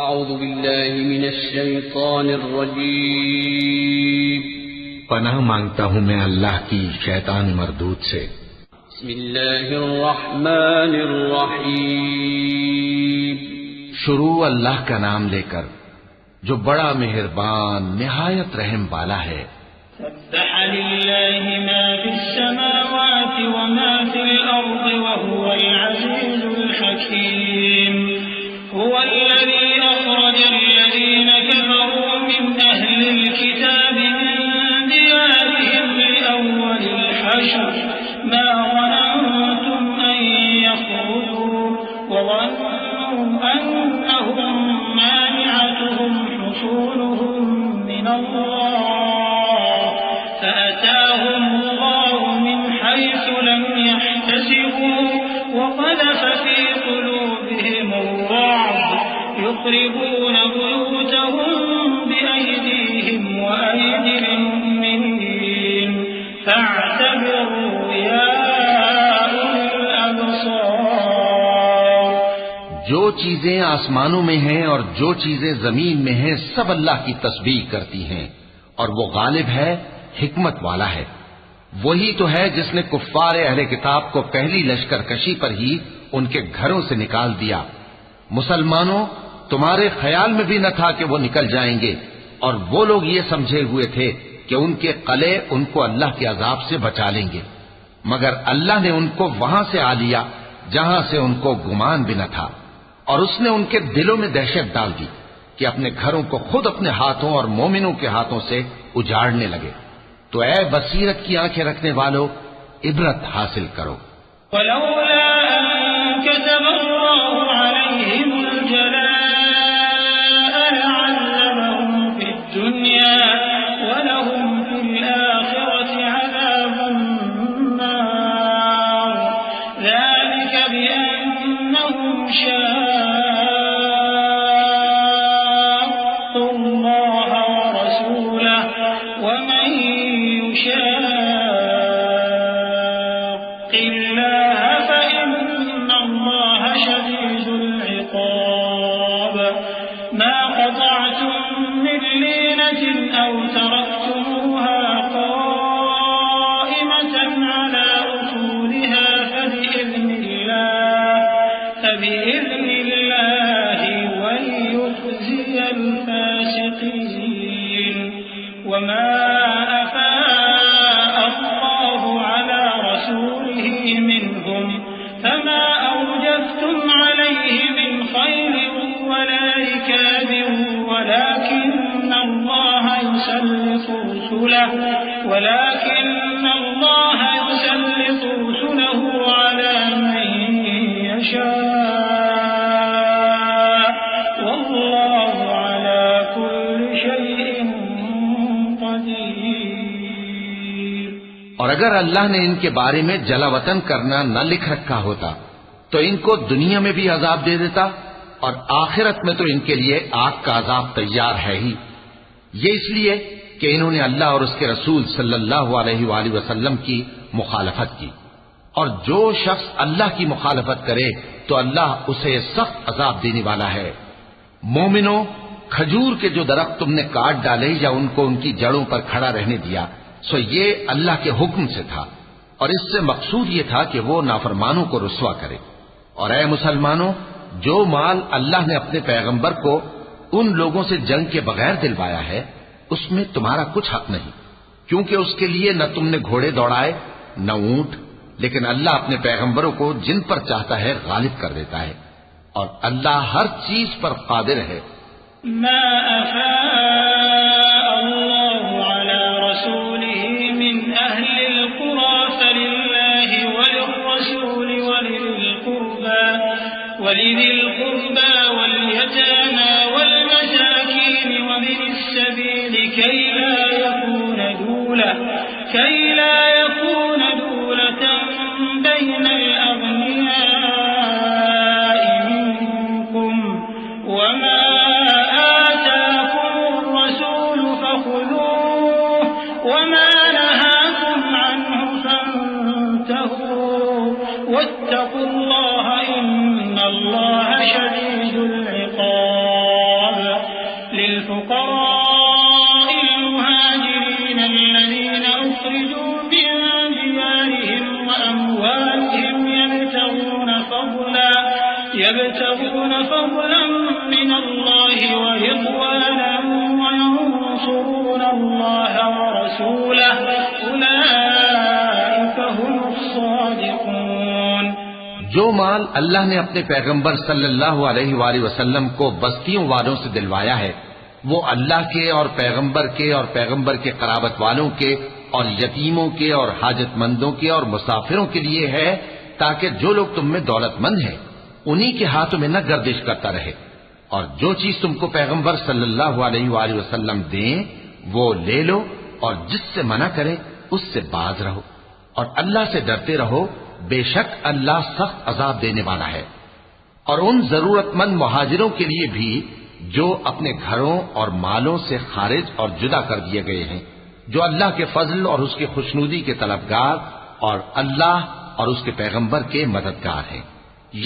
اعوذ باللہ من الشیطان الرجیم پناہ مانگتا ہوں میں اللہ کی شیطان مردود سے۔ بسم اللہ الرحمن الرحیم شروع اللہ کا نام لے کر جو بڑا مہربان نہایت رحم والا ہے۔ سبح للہ ما فی السماوات وما فی الارض وهو العزیز الحکیم هو الذی اخرج الذین كفروا من اہل الكتاب من دیارهم لأول الحشر ما ظننتم ان يخرجوا وظنوا انهم مانعتهم حصولهم من الله فأتاهم الله من حيث لم يحتسبوا وقذف في قلوبهم الرعب يخربون بيوتهم بأيديهم وأيدي المؤمنين فاعتبروا يا أولي الأبصار۔ جو چیزیں آسمانوں میں ہیں اور جو چیزیں زمین میں ہیں سب اللہ کی تسبیح کرتی ہیں، اور وہ غالب ہے، حکمت والا ہے۔ وہی تو ہے جس نے کفار اہل کتاب کو پہلی لشکر کشی پر ہی ان کے گھروں سے نکال دیا۔ مسلمانوں، تمہارے خیال میں بھی نہ تھا کہ وہ نکل جائیں گے، اور وہ لوگ یہ سمجھے ہوئے تھے کہ ان کے قلعے ان کو اللہ کے عذاب سے بچا لیں گے، مگر اللہ نے ان کو وہاں سے آ لیا جہاں سے ان کو گمان بھی نہ تھا، اور اس نے ان کے دلوں میں دہشت ڈال دی کہ اپنے گھروں کو خود اپنے ہاتھوں اور مومنوں کے ہاتھوں سے اجاڑنے لگے۔ تو اے بصیرت کی آنکھیں رکھنے والو، عبرت حاصل کرو۔ ولولا أن كتب الله عليهم الجلاء لعذبهم في الدنيا ولهم في الآخرة عذاب النار ذلك بأنهم شاقوا الله ورسوله ومن يشاق الله فإن الله شديد العقاب ما قطعتم من لينة أو تركتموها قائمة على أصولها فبإذن الله وليخزي الفاسقين وما أفاء الله على رسوله منهم فما أوجفتم عليه من خيل ولا ركاب ولكن الله يسلط رسله على من يشاء والله على كل شيء قدير۔ اور اگر اللہ نے ان کے بارے میں جلا وطن کرنا نہ لکھ رکھا ہوتا تو ان کو دنیا میں بھی عذاب دے دیتا، اور آخرت میں تو ان کے لیے آگ کا عذاب تیار ہے ہی۔ یہ اس لیے کہ انہوں نے اللہ اور اس کے رسول صلی اللہ علیہ وآلہ وسلم کی مخالفت کی، اور جو شخص اللہ کی مخالفت کرے تو اللہ اسے سخت عذاب دینے والا ہے۔ مومنوں، کھجور کے جو درخت تم نے کاٹ ڈالے یا ان کو ان کی جڑوں پر کھڑا رہنے دیا، سو یہ اللہ کے حکم سے تھا، اور اس سے مقصود یہ تھا کہ وہ نافرمانوں کو رسوا کرے۔ اور اے مسلمانوں، جو مال اللہ نے اپنے پیغمبر کو ان لوگوں سے جنگ کے بغیر دلوایا ہے اس میں تمہارا کچھ حق نہیں، کیونکہ اس کے لیے نہ تم نے گھوڑے دوڑائے نہ اونٹ، لیکن اللہ اپنے پیغمبروں کو جن پر چاہتا ہے غالب کر دیتا ہے، اور اللہ ہر چیز پر قادر ہے۔ ما أفاء الله على رسوله من أهل القرى فلله وللرسول ولذي القربى واليتامى والمساكين وابن السبيل كي لا يكون دولة بين الأغنياء منكم وما آتاكم الرسول فخذوه وما نهاكم عنه فانتهوا واتقوا الله إن الله شديد العقاب۔ للفقراء المهاجرين الذين أخرجوا من ديارهم وأموالهم يبتغون فضلا من الله ورضوانا وينصرون الله ورسوله أولئك هم الصادقون۔ جو مال اللہ نے اپنے پیغمبر صلی اللہ علیہ وآلہ وسلم کو بستیوں والوں سے دلوایا ہے وہ اللہ کے اور پیغمبر کے قرابت والوں کے اور یتیموں کے اور حاجت مندوں کے اور مسافروں کے لیے ہے، تاکہ جو لوگ تم میں دولت مند ہیں انہی کے ہاتھوں میں نہ گردش کرتا رہے، اور جو چیز تم کو پیغمبر صلی اللہ علیہ وآلہ وسلم دیں وہ لے لو، اور جس سے منع کرے اس سے باز رہو، اور اللہ سے ڈرتے رہو، بے شک اللہ سخت عذاب دینے والا ہے۔ اور ان ضرورت مند مہاجروں کے لیے بھی جو اپنے گھروں اور مالوں سے خارج اور جدا کر دیے گئے ہیں، جو اللہ کے فضل اور اس کی خوشنودی کے طلبگار اور اللہ اور اس کے پیغمبر کے مددگار ہیں،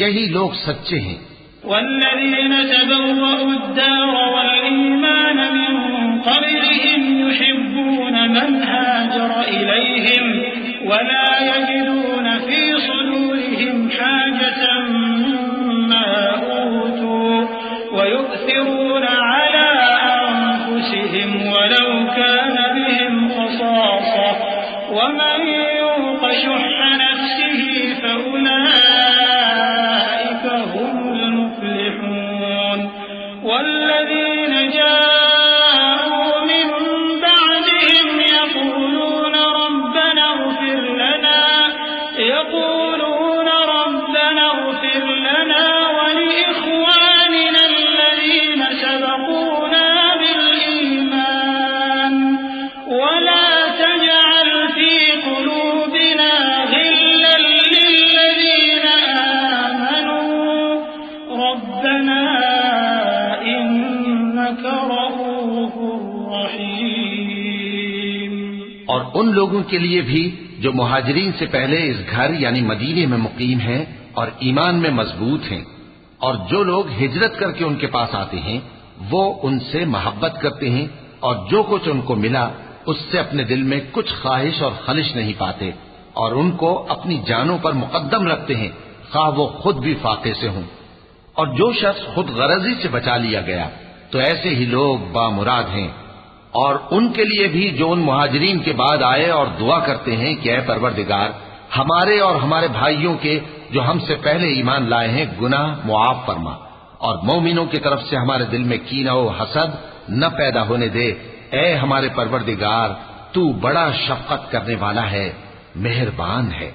یہی لوگ سچے ہیں۔ والذين تبوأوا الدار والإيمان من قبلهم يحبون من هاجر إليهم ولا يجدون في صدورهم حاجة مما أوتوا ويؤثرون على أنفسهم ولو كان بهم خصاصة ومن يوق شح نفسه فأولئك هم المفلحون۔ والذين جاءوا من بعدهم يقولون ربنا اغفر لنا ولإخواننا الذين سبقونا بالإيمان ولا تجعل في قلوبنا غلا للذين آمنوا ربنا إنك رؤوف رحيم۔ اور ان لوگوں کے لیے بھی جو مہاجرین سے پہلے اس گھر یعنی مدینے میں مقیم ہیں اور ایمان میں مضبوط ہیں، اور جو لوگ ہجرت کر کے ان کے پاس آتے ہیں وہ ان سے محبت کرتے ہیں، اور جو کچھ ان کو ملا اس سے اپنے دل میں کچھ خواہش اور خلش نہیں پاتے، اور ان کو اپنی جانوں پر مقدم رکھتے ہیں خواہ وہ خود بھی فاقے سے ہوں۔ اور جو شخص خود غرضی سے بچا لیا گیا تو ایسے ہی لوگ بامراد ہیں۔ اور ان کے لیے بھی جو ان مہاجرین کے بعد آئے اور دعا کرتے ہیں کہ اے پروردگار ہمارے اور ہمارے بھائیوں کے جو ہم سے پہلے ایمان لائے ہیں گناہ معاف فرما، اور مومنوں کی طرف سے ہمارے دل میں کینہ و حسد نہ پیدا ہونے دے، اے ہمارے پروردگار تو بڑا شفقت کرنے والا ہے، مہربان ہے۔